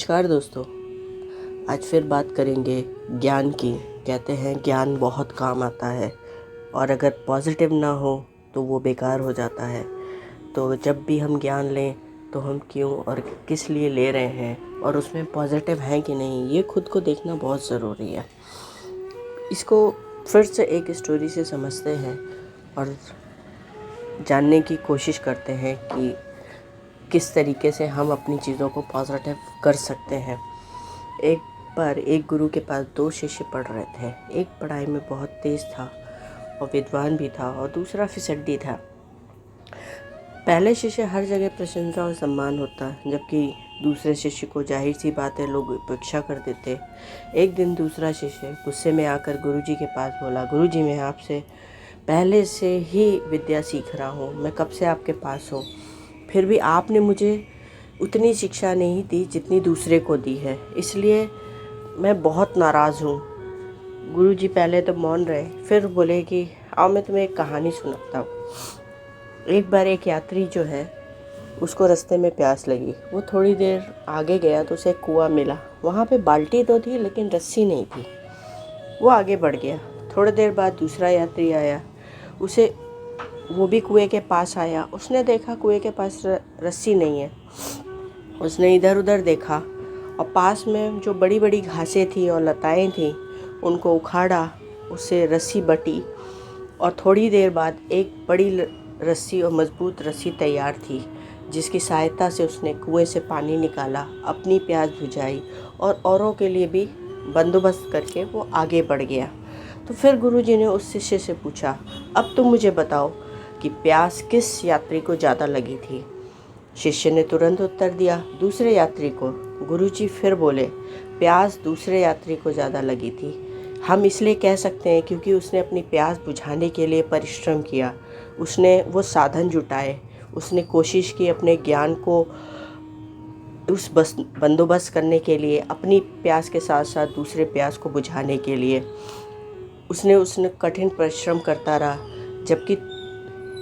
नमस्कार दोस्तों। आज फिर बात करेंगे ज्ञान की। कहते हैं ज्ञान बहुत काम आता है और अगर पॉजिटिव ना हो तो वो बेकार हो जाता है। तो जब भी हम ज्ञान लें तो हम क्यों और किस लिए ले रहे हैं और उसमें पॉजिटिव है कि नहीं, ये खुद को देखना बहुत ज़रूरी है। इसको फिर से एक स्टोरी से समझते हैं और जानने की कोशिश करते हैं कि किस तरीके से हम अपनी चीज़ों को पॉजिटिव कर सकते हैं। एक बार एक गुरु के पास दो शिष्य पढ़ रहे थे। एक पढ़ाई में बहुत तेज़ था और विद्वान भी था और दूसरा फिसड्डी था। पहले शिष्य हर जगह प्रशंसा और सम्मान होता, जबकि दूसरे शिष्य को जाहिर सी बात है लोग उपेक्षा कर देते। एक दिन दूसरा शिष्य गुस्से में आकर गुरुजी के पास बोला, गुरुजी मैं आपसे पहले से ही विद्या सीख रहा हूँ, मैं कब से आपके पास हूँ, फिर भी आपने मुझे उतनी शिक्षा नहीं दी जितनी दूसरे को दी है, इसलिए मैं बहुत नाराज़ हूँ। गुरुजी पहले तो मौन रहे, फिर बोले कि आओ मैं तुम्हें एक कहानी सुनाता हूँ। एक बार एक यात्री जो है उसको रास्ते में प्यास लगी। वो थोड़ी देर आगे गया तो उसे एक कुआं मिला। वहाँ पे बाल्टी तो थी लेकिन रस्सी नहीं थी। वो आगे बढ़ गया। थोड़ी देर बाद दूसरा यात्री आया, वो भी कुएं के पास आया। उसने देखा कुएं के पास रस्सी नहीं है। उसने इधर उधर देखा और पास में जो बड़ी बड़ी घासें थी और लताएं थी उनको उखाड़ा, उससे रस्सी बटी और थोड़ी देर बाद एक बड़ी रस्सी और मजबूत रस्सी तैयार थी, जिसकी सहायता से उसने कुएं से पानी निकाला, अपनी प्यास बुझाई और औरों के लिए भी बंदोबस्त करके वो आगे बढ़ गया। तो फिर गुरुजी ने उस शिष्य से पूछा, अब तुम मुझे बताओ कि प्यास किस यात्री को ज़्यादा लगी थी। शिष्य ने तुरंत उत्तर दिया, दूसरे यात्री को। गुरुजी फिर बोले, प्यास दूसरे यात्री को ज़्यादा लगी थी। हम इसलिए कह सकते हैं क्योंकि उसने अपनी प्यास बुझाने के लिए परिश्रम किया, उसने वो साधन जुटाए, उसने कोशिश की अपने ज्ञान को उस बंदोबस्त करने के लिए, अपनी प्यास के साथ साथ दूसरे प्यास को बुझाने के लिए उसने कठिन परिश्रम करता रहा। जबकि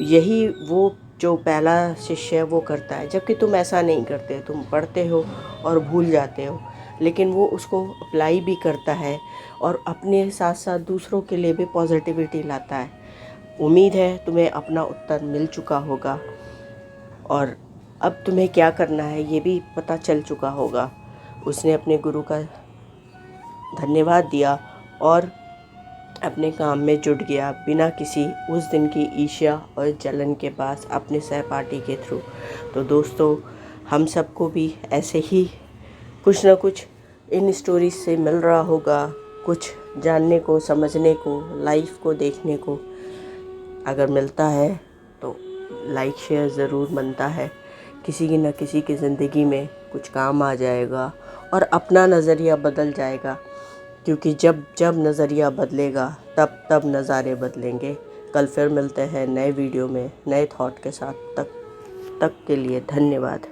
यही वो जो पहला शिष्य है वो करता है, जबकि तुम ऐसा नहीं करते। तुम पढ़ते हो और भूल जाते हो, लेकिन वो उसको अप्लाई भी करता है और अपने साथ साथ दूसरों के लिए भी पॉजिटिविटी लाता है। उम्मीद है तुम्हें अपना उत्तर मिल चुका होगा और अब तुम्हें क्या करना है ये भी पता चल चुका होगा। उसने अपने गुरु का धन्यवाद दिया और अपने काम में जुट गया, बिना किसी उस दिन की ईर्ष्या और जलन के पास, अपने सहपाठी के थ्रू। तो दोस्तों, हम सबको भी ऐसे ही कुछ ना कुछ इन स्टोरीज से मिल रहा होगा, कुछ जानने को, समझने को, लाइफ को देखने को। अगर मिलता है तो लाइक शेयर ज़रूर बनता है। किसी की न किसी की ज़िंदगी में कुछ काम आ जाएगा और अपना नज़रिया बदल जाएगा, क्योंकि जब जब नज़रिया बदलेगा तब तब नज़ारे बदलेंगे। कल फिर मिलते हैं नए वीडियो में नए थॉट के साथ। तक के लिए धन्यवाद।